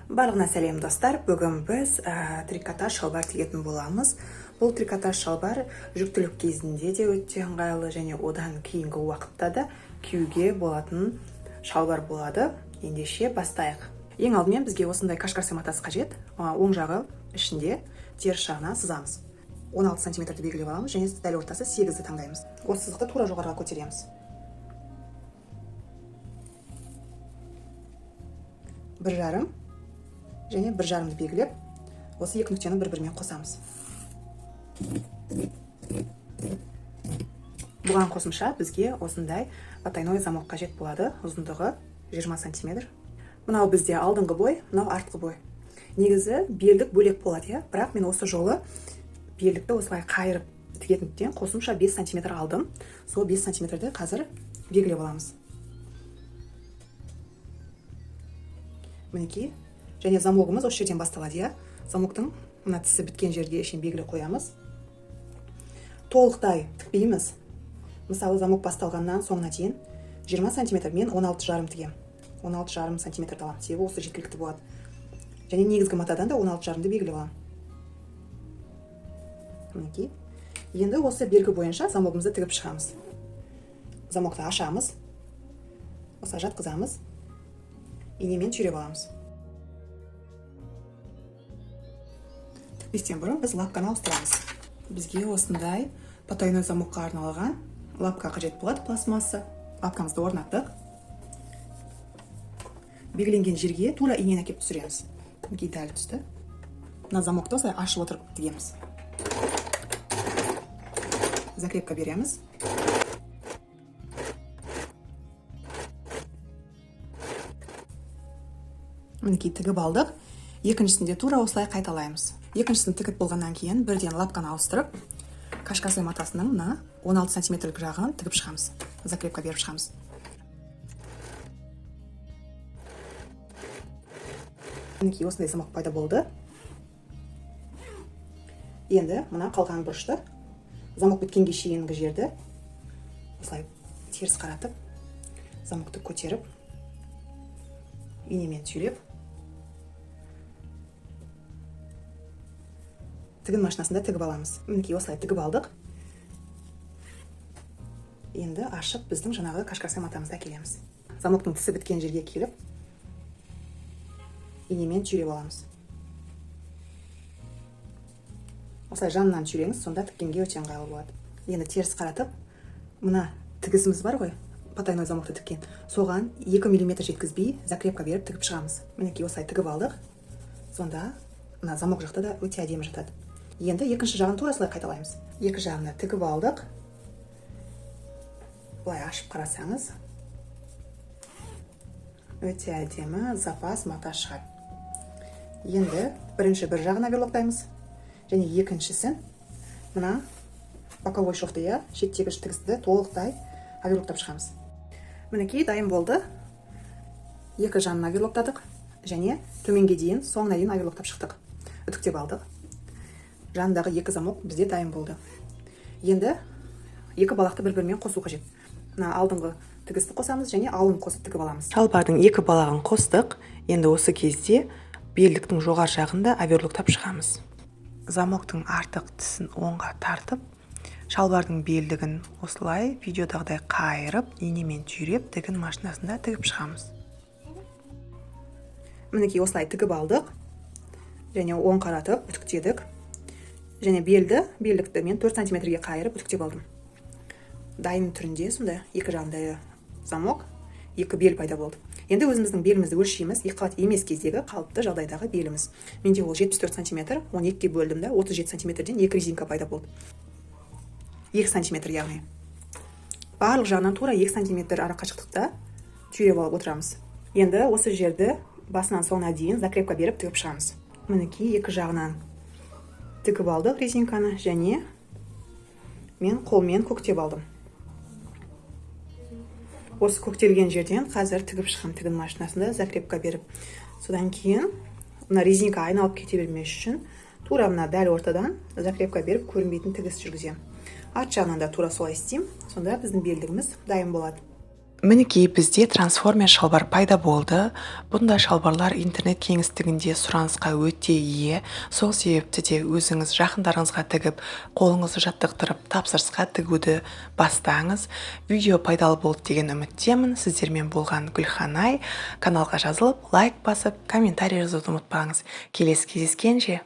Барлығына сәлем достар. Бүгін біз трикотаж шалбар тігетін боламыз. Бұл трикотаж шалбар жүктілік кезінде де өте ыңғайлы және одан кейінгі уақытта да киюге болатын шалбар болады. Ендеше бастайық. Ең алдымен бізге осындай кашкарсе матасы қажет. Оң жағы ішінде, теріс жағына сызамыз. 16 сантиметрді белгілеп аламыз және дәл ортасы 8-ді таңдаймыз. Осы сызықты тура жоғарыға көтереміз. Бір жарым және бір жарымды белгілеп, осы екі нүктені бір-бірімен қосамыз. Бұған қосымша бізге осындай потайной замок қажет болады, ұзындығы 20 сантиметр. Мынау бізде алдыңғы бой, мынау артқы бой. Негізі белдік бөлек болады, бірақ мен осы жолы белдікті осылай қайырып тігетіндіктен қосымша 5 сантиметр алдым. Сол 5 сантиметрді қазір белгілеп аламыз. Мінекей. Және замогымыз осы жерден басталады. Замоктың мына тісі біткен жерге шейін белгілеп қоямыз. Толықтай тікпейміз. Мысалы, замок басталғаннан соңына дейін 20 сантиметр, мен 16,5 тігем. 16,5 сантиметр аламын, себебі осы жеткілікті болады. Және негізгі матадан да 16,5-ды белгілеп аламын. Мінекей. Енді осы белгі бойынша замогымызды тігіп шығамыз. Замокты ашамыз. Осылай жатқызамыз. Инемен түйреп аламыз. Тікпестен бұрын біз лапканы ауыстырамыз. Бізге осындай потайной замокқа арналған лапка қажет болады, пластмасса. Лапкамызды орнаттық. Белгіленген жерге тура инені әкеп түсіреміз. Мінекей дәл түсті. Мына замокты осылай ашып отырып тігеміз. Закрепка береміз. Мінекей тігіп алдық. Екіншісінде тура осылай қайталаймыз. Екіншісін тігіп болғаннан кейін бірден лапканы ауыстырып, кашкарсе матасының 16 сантиметрлік жағын тігіп шығамыз. Закрепка беріп шығамыз. Мінекей осындай замок пайда болды. Енді мына қалған бұрышты замок біткенге шейінгі жерді осылай теріс қаратып, замокты көтеріп, инемен түйреп, тігін машинасында тігіп аламыз. Мінекей осылай тігіп алдық. Енді ашып біздің жаңағы кашкарсе матамызды әкелеміз. Замоктың тісі біткен жерге келіп, инемен түйреп аламыз. Осылай жанынан түйреңіз, сонда тіккенге өте ыңғайлы болады. Енді теріс қаратып, мына тігісіміз бар ғой, потайной замокты тіккен. Соған 2 мм жеткізбей закрепка беріп тігіп шығамыз. Мінекей осылай тігіп алдық. Сонда мына замок жақта да өте әдемі жатады. Енді екінші жағын тура солай қайталаймыз. Екі жағына тігіп алдық. Бұлай ашып қарасаңыз, өте әдемі запас мата шығады. Енді бірінші бір жағына оверлоктаймыз. Және екіншісін мына боковой шовты, шеттегі тігісті толықтай оверлоктап шығамыз. Мінекей дайын болды. Екі жанына оверлоктадық және төменге дейін, соңына дейін оверлоктап шықтық. Үтіктеп алдық. Жанындағы екі замок бізде дайын болды. Енді екі балақты бір-бірімен қосу қажет. Алдыңғы тігісті қосамыз және ауын қосып тігіп аламыз. Шалбардың екі балағын қостық. Енді осы кезде белдіктің жоғар жағында оверлоктап шығамыз. Замоктың артық тісін оңға тартып, шалбардың белдігін осылай видеодағыдай қайырып, инемен түйреп, тігін машинасында тігіп шығамыз. Мінекей осылай тігіп алдық. Және оң қаратып үтіктедік. Және белдікті мен 4 сантиметрге қайырып үтіктеп алдым. Дайын түрінде сонда екі жағында замок, екі бел пайда болды. Енді өзіміздің белімізді өлшейміз, екі қабат емес кездегі қалыпты жағдайдағы беліміз. Менде ол 74 сантиметр, 12-ке бөлдім да, 37 сантиметрден екі резинка пайда болды. 2 сантиметр яғни. Барлық жағынан тура 2 сантиметр ара қашықтықта түйреп алып отырамыз. Енді осы жерді басынан соңына дейін закрепка беріп тігіп шығамыз. Мінекей екі жағынан тігіп алдық резинканы және мен қолмен көктеп алдым. Осы көктелген жерден қазір тігіп шығам тігін машинасында закрепка беріп. Содан кейін мына резинка айналып кете бермес үшін тура мына дәл ортадан закрепка беріп көрінбейтін тігіс жүргіземін. Арт жағынан да тура солай істеймін. Сонда біздің белдігіміз дайын болады. Мінекей бізде трансформер шалбар пайда болды. Бұндай шалбарлар интернет кеңістігінде сұранысқа өте ие. Сол себепті де өзіңіз жақындарыңызға тігіп, қолыңызды жаттықтырып, тапсырысқа тігуді бастаңыз. Видео пайдалы болды деген үміттемін. Сіздермен болған Гүлханай. Каналға жазылып, лайк басып, комментарий жазуды ұмытпаңыз. Келесі кездескенше.